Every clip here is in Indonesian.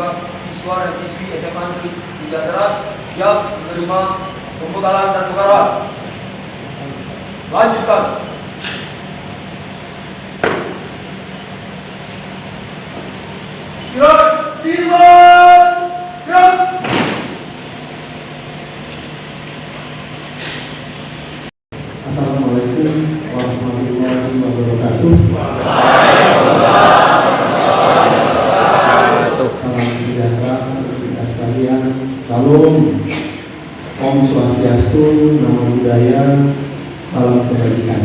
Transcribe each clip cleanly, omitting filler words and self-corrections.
juga siswa dan siswi SMA Negeri 3 Teras yang menerima pembekalan dan pengarahan. Lanjutkan. Gerak, timbang, gerak. Assalamualaikum warahmatullahi wabarakatuh. Salam sejahtera untuk kita sekalian. Salam. Om Swastiastu, Namo Buddhaya, salam kebajikan.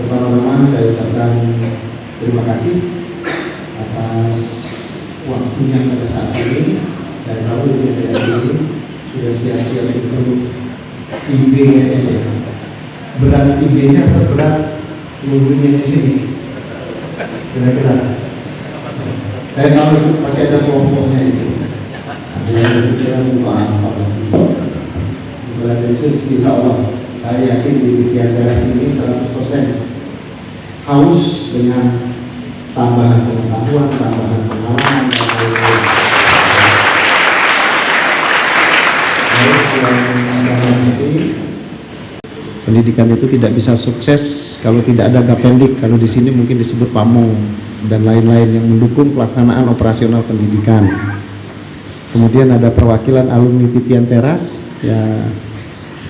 Pertama-tama saya ucapkan terima kasih atas waktunya pada saat ini. Saya tahu ini sudah siap-siap untuk IB aja. Berat IB-nya atau berat nunggunya di sini? Kira-kira. Saya tahu itu pasti ada kelompoknya itu. Ada yang berpikiran apa? Berat itu insya Allah saya yakin di Tian Teras ini 100% haus dengan tambahan pengetahuan, tambahan pengalaman, pendidikan itu tidak bisa sukses kalau tidak ada gapendik. Kalau di sini mungkin disebut pamong dan lain-lain yang mendukung pelaksanaan operasional pendidikan. Kemudian ada perwakilan alumni Tian Teras ya,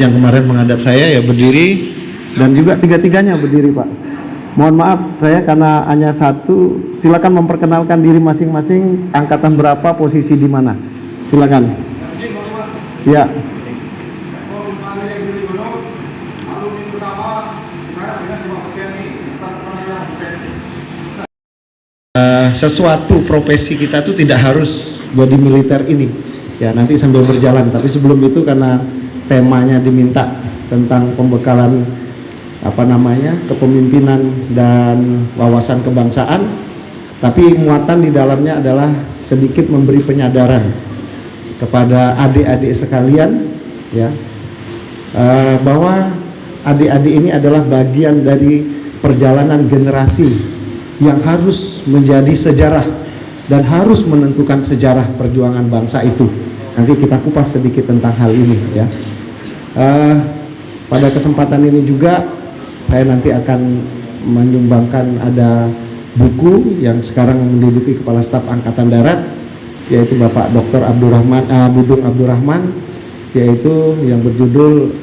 yang kemarin menghadap saya ya berdiri, dan juga tiga-tiganya berdiri Pak. Mohon maaf saya karena hanya satu. Silakan memperkenalkan diri masing-masing, angkatan berapa, posisi di mana. Silakan. Ya. Sesuatu profesi kita tuh tidak harus jadi militer ini ya, nanti sambil berjalan. Tapi sebelum itu karena temanya diminta tentang pembekalan kepemimpinan dan wawasan kebangsaan, tapi muatan di dalamnya adalah sedikit memberi penyadaran kepada adik-adik sekalian ya, bahwa adik-adik ini adalah bagian dari perjalanan generasi yang harus menjadi sejarah dan harus menentukan sejarah perjuangan bangsa itu. Nanti kita kupas sedikit tentang hal ini ya. Pada kesempatan ini juga saya nanti akan menyumbangkan ada buku yang sekarang menduduki Kepala Staf Angkatan Darat, yaitu Bapak Dr. Budung Abdurrahman, yaitu yang berjudul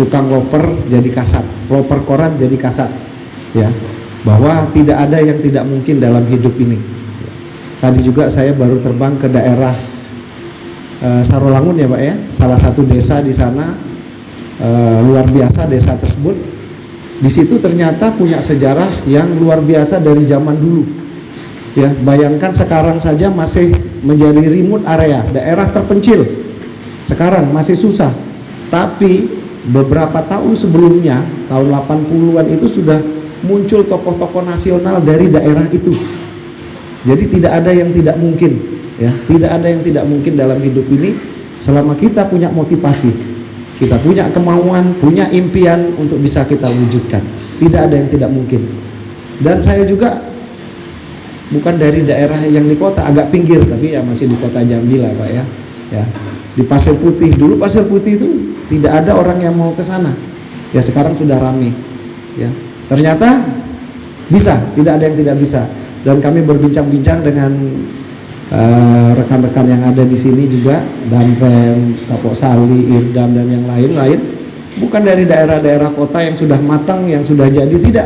Tukang Loper Jadi Kasat, Loper Koran Jadi Kasat ya, bahwa tidak ada yang tidak mungkin dalam hidup ini. Tadi juga saya baru terbang ke daerah Sarolangun ya Pak ya, salah satu desa di sana, luar biasa desa tersebut. Di situ ternyata punya sejarah yang luar biasa dari zaman dulu ya. Bayangkan sekarang saja masih menjadi remote area, daerah terpencil, sekarang masih susah. Tapi beberapa tahun sebelumnya, tahun 80-an itu sudah muncul tokoh-tokoh nasional dari daerah itu. Jadi tidak ada yang tidak mungkin ya, tidak ada yang tidak mungkin dalam hidup ini selama kita punya motivasi, kita punya kemauan, punya impian untuk bisa kita wujudkan. Tidak ada yang tidak mungkin. Dan saya juga bukan dari daerah yang di kota, agak pinggir, tapi ya masih di kota Jambi lah Pak ya. Ya, di Pasir Putih. Dulu Pasir Putih itu tidak ada orang yang mau ke sana. Ya sekarang sudah ramai. Ya, ternyata bisa, tidak ada yang tidak bisa. Dan kami berbincang-bincang dengan rekan-rekan yang ada di sini juga, Danrem, Kapok Sali, Irdam dan yang lain-lain, bukan dari daerah-daerah kota yang sudah matang, yang sudah jadi, tidak,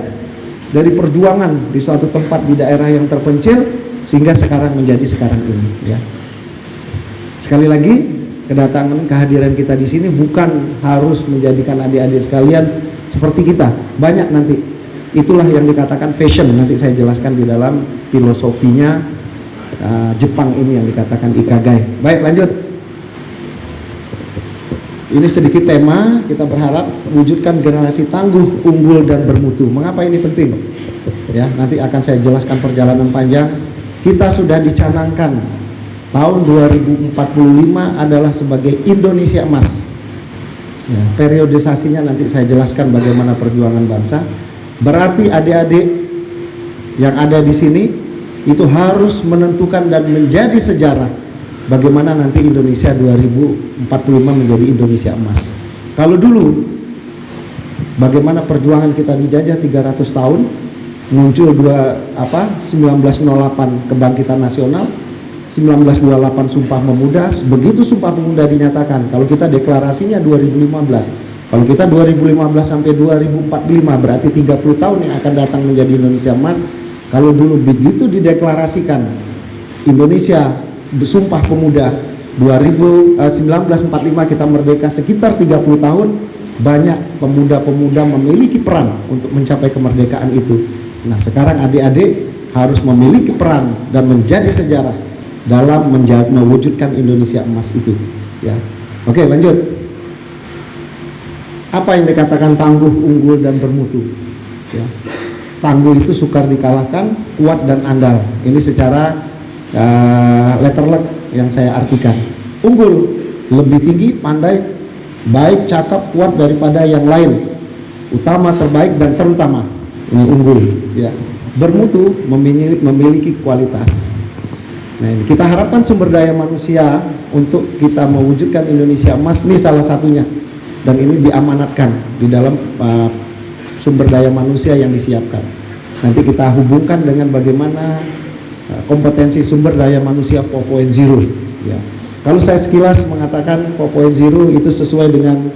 dari perjuangan di suatu tempat di daerah yang terpencil sehingga sekarang menjadi sekarang ini ya. Sekali lagi, kedatangan kehadiran kita di sini bukan harus menjadikan adik-adik sekalian seperti kita. Banyak nanti, itulah yang dikatakan fashion, nanti saya jelaskan di dalam filosofinya Jepang ini yang dikatakan Ikigai. Baik, lanjut. Ini sedikit tema, kita berharap wujudkan generasi tangguh, unggul dan bermutu. Mengapa ini penting? Ya, nanti akan saya jelaskan perjalanan panjang. Kita sudah dicanangkan tahun 2045 adalah sebagai Indonesia Emas. Ya, periodisasinya nanti saya jelaskan bagaimana perjuangan bangsa. Berarti adik-adik yang ada di sini itu harus menentukan dan menjadi sejarah bagaimana nanti Indonesia 2045 menjadi Indonesia emas. Kalau dulu bagaimana perjuangan kita dijajah 300 tahun, muncul 1908 kebangkitan nasional, 1928 Sumpah Pemuda. Begitu Sumpah Pemuda dinyatakan, kalau kita deklarasinya 2015, kalau kita 2015 sampai 2045 berarti 30 tahun yang akan datang menjadi Indonesia emas. Kalau dulu begitu dideklarasikan Indonesia Sumpah Pemuda 1945 kita merdeka, sekitar 30 tahun banyak pemuda-pemuda memiliki peran untuk mencapai kemerdekaan itu. Nah, sekarang adik-adik harus memiliki peran dan menjadi sejarah dalam mewujudkan Indonesia emas itu, ya. Oke, lanjut. Apa yang dikatakan tangguh, unggul, dan bermutu? Ya. Tangguh itu sukar dikalahkan, kuat dan andal. Ini secara letterlek yang saya artikan. Unggul, lebih tinggi, pandai, baik, cakap, kuat daripada yang lain, utama, terbaik, dan terutama. Ini unggul, ya. Bermutu, memiliki kualitas. Nah, ini kita harapkan sumber daya manusia untuk kita mewujudkan Indonesia emas ini salah satunya, dan ini diamanatkan di dalam sumber daya manusia yang disiapkan. Nanti kita hubungkan dengan bagaimana kompetensi sumber daya manusia 4.0, ya. Kalau saya sekilas mengatakan 4.0 itu sesuai dengan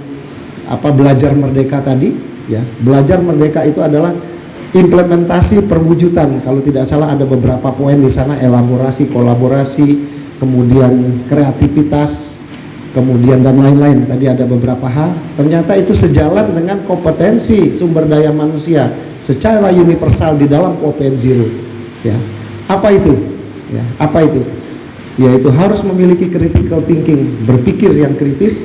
belajar merdeka tadi, ya. Belajar merdeka itu adalah implementasi perwujudan. Kalau tidak salah ada beberapa poin di sana, elaborasi, kolaborasi, kemudian kreativitas, kemudian dan lain-lain. Tadi ada beberapa hal. Ternyata itu sejalan dengan kompetensi sumber daya manusia secara universal di dalam 4.0, ya. Apa itu? Ya, apa itu? Yaitu harus memiliki critical thinking, berpikir yang kritis.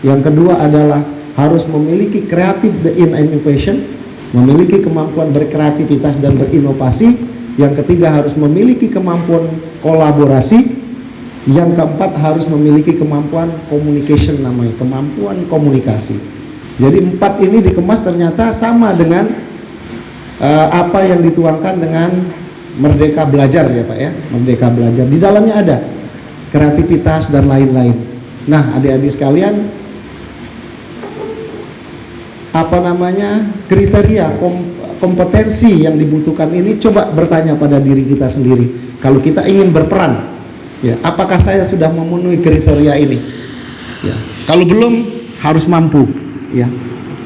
Yang kedua adalah harus memiliki creative innovation, memiliki kemampuan berkreativitas dan berinovasi. Yang ketiga harus memiliki kemampuan kolaborasi. Yang keempat harus memiliki kemampuan communication, namanya kemampuan komunikasi. Jadi 4 ini dikemas ternyata sama dengan apa yang dituangkan dengan Merdeka Belajar, ya Pak, ya. Merdeka Belajar di dalamnya ada kreativitas dan lain-lain. Nah, adik-adik sekalian, kriteria kompetensi yang dibutuhkan ini, coba bertanya pada diri kita sendiri. Kalau kita ingin berperan, ya, apakah saya sudah memenuhi kriteria ini? Ya. Kalau belum, harus mampu, ya.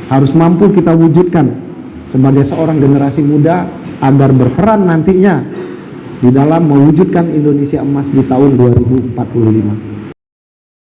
Harus mampu kita wujudkan sebagai seorang generasi muda agar berperan nantinya di dalam mewujudkan Indonesia emas di tahun 2045.